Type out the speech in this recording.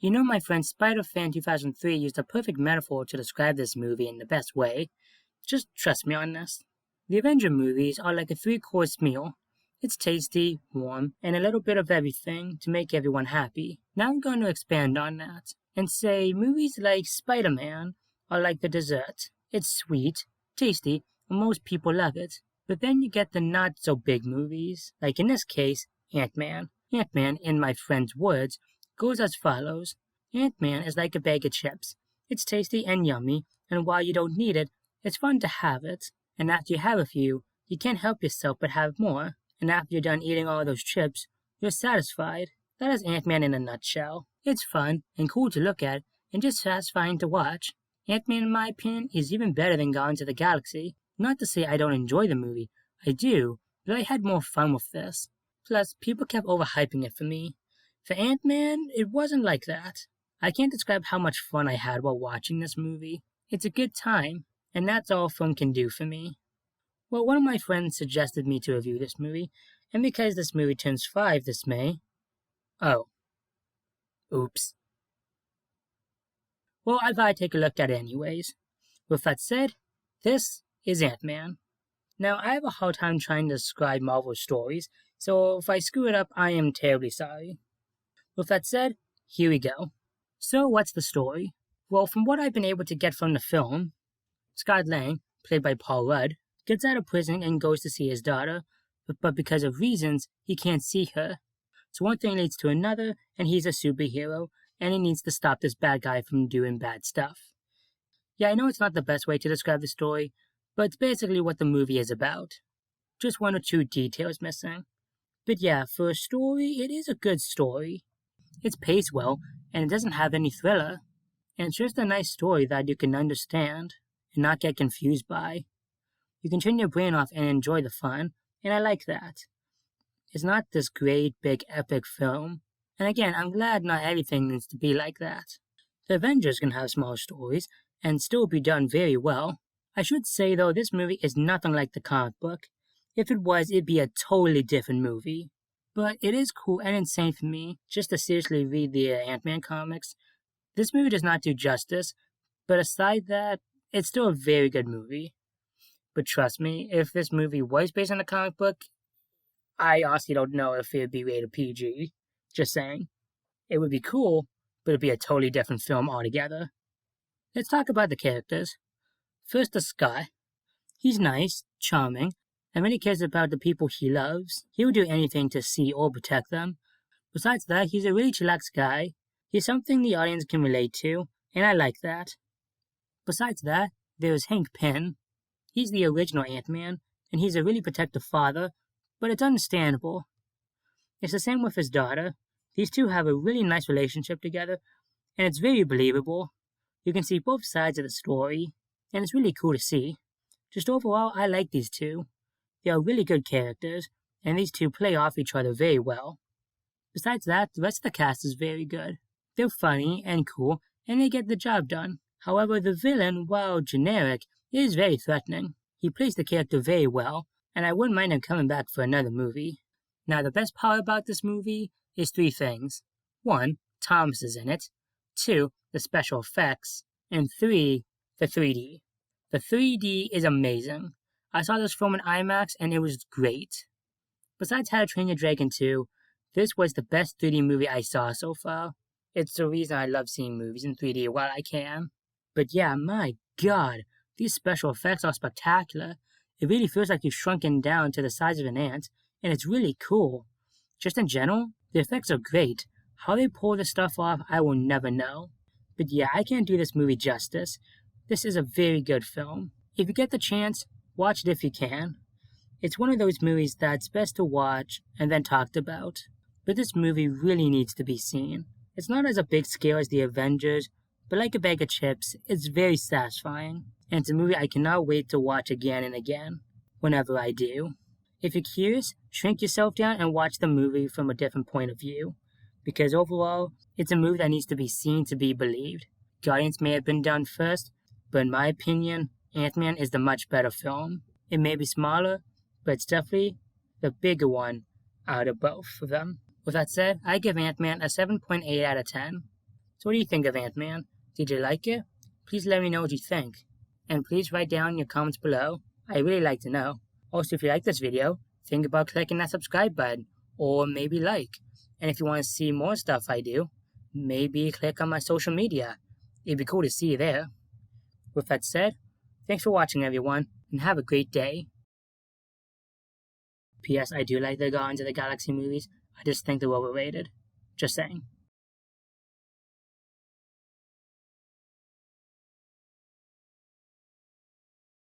My friend Spider-Fan 2003 used a perfect metaphor to describe this movie in the best way. Just trust me on this. The Avenger movies are like a three-course meal. It's tasty, warm, and a little bit of everything to make everyone happy. Now I'm going to expand on that and say movies like Spider-Man are like the dessert. It's sweet, tasty, and most people love it. But then you get the not-so-big movies, like in this case, Antman. Antman, in my friend's words, goes as follows. Antman is like a bag of chips. It's tasty and yummy, and while you don't need it, it's fun to have it. And after you have a few, you can't help yourself but have more. And after you're done eating all those chips, you're satisfied. That is Ant-Man in a nutshell. It's fun and cool to look at, and just satisfying to watch. Ant-Man, in my opinion, is even better than Guardians of the Galaxy. Not to say I don't enjoy the movie. I do, but I had more fun with this. Plus, people kept overhyping it for me. For Ant-Man, it wasn't like that. I can't describe how much fun I had while watching this movie. It's a good time, and that's all fun can do for me. Well, one of my friends suggested me to review this movie, and because this movie turns 5 this May... Oh. Oops. Well, I thought I'd take a look at it anyways. With that said, this is Ant-Man. Now, I have a hard time trying to describe Marvel stories, so if I screw it up, I am terribly sorry. With that said, here we go. So, what's the story? Well, from what I've been able to get from the film, Scott Lang, played by Paul Rudd, gets out of prison and goes to see his daughter, but because of reasons, he can't see her. So one thing leads to another, and he's a superhero, and he needs to stop this bad guy from doing bad stuff. Yeah, I know it's not the best way to describe the story, but it's basically what the movie is about. Just one or two details missing. But yeah, for a story, it is a good story. It's paced well, and it doesn't have any thriller. And it's just a nice story that you can understand, and not get confused by. You can turn your brain off and enjoy the fun, and I like that. It's not this great, big, epic film. And again, I'm glad not everything needs to be like that. The Avengers can have small stories, and still be done very well. I should say though, this movie is nothing like the comic book. If it was, it'd be a totally different movie. But it is cool and insane for me just to seriously read the Ant-Man comics. This movie does not do justice, but aside that, it's still a very good movie. But trust me, if this movie was based on the comic book, I honestly don't know if it would be rated PG. Just saying. It would be cool, but it'd be a totally different film altogether. Let's talk about the characters. First the Scott. He's nice, charming, and when he cares about the people he loves, he will do anything to see or protect them. Besides that, he's a really chillax guy. He's something the audience can relate to, and I like that. Besides that, there's Hank Pym. He's the original Ant-Man, and he's a really protective father, but it's understandable. It's the same with his daughter. These two have a really nice relationship together, and it's very believable. You can see both sides of the story, and it's really cool to see. Just overall, I like these two. They are really good characters, and these two play off each other very well. Besides that, the rest of the cast is very good. They're funny and cool, and they get the job done. However, the villain, while generic, is very threatening. He plays the character very well, and I wouldn't mind him coming back for another movie. Now, the best part about this movie is 3 things. 1, Thomas is in it. 2, the special effects. And 3, the 3D. The 3D is amazing. I saw this film in IMAX and it was great. Besides How to Train Your Dragon 2, this was the best 3D movie I saw so far. It's the reason I love seeing movies in 3D while I can. But yeah, my god, these special effects are spectacular. It really feels like you've shrunken down to the size of an ant, and it's really cool. Just in general, the effects are great. How they pull this stuff off, I will never know. But yeah, I can't do this movie justice. This is a very good film. If you get the chance, watch it if you can. It's one of those movies that's best to watch and then talked about. But this movie really needs to be seen. It's not as a big scale as the Avengers, but like a bag of chips, it's very satisfying. And it's a movie I cannot wait to watch again and again, whenever I do. If you're curious, shrink yourself down and watch the movie from a different point of view. Because overall, it's a movie that needs to be seen to be believed. Guardians may have been done first, but in my opinion, Ant-Man is the much better film. It may be smaller, but it's definitely the bigger one out of both of them. With that said, I give Ant-Man a 7.8 out of 10. So what do you think of Ant-Man? Did you like it? Please let me know what you think. And please write down your comments below. I'd really like to know. Also, if you like this video, think about clicking that subscribe button, or maybe like. And if you want to see more stuff I do, maybe click on my social media. It'd be cool to see you there. With that said, thanks for watching everyone, and have a great day. P.S. I do like the Guardians of the Galaxy movies, I just think they're overrated. Just saying.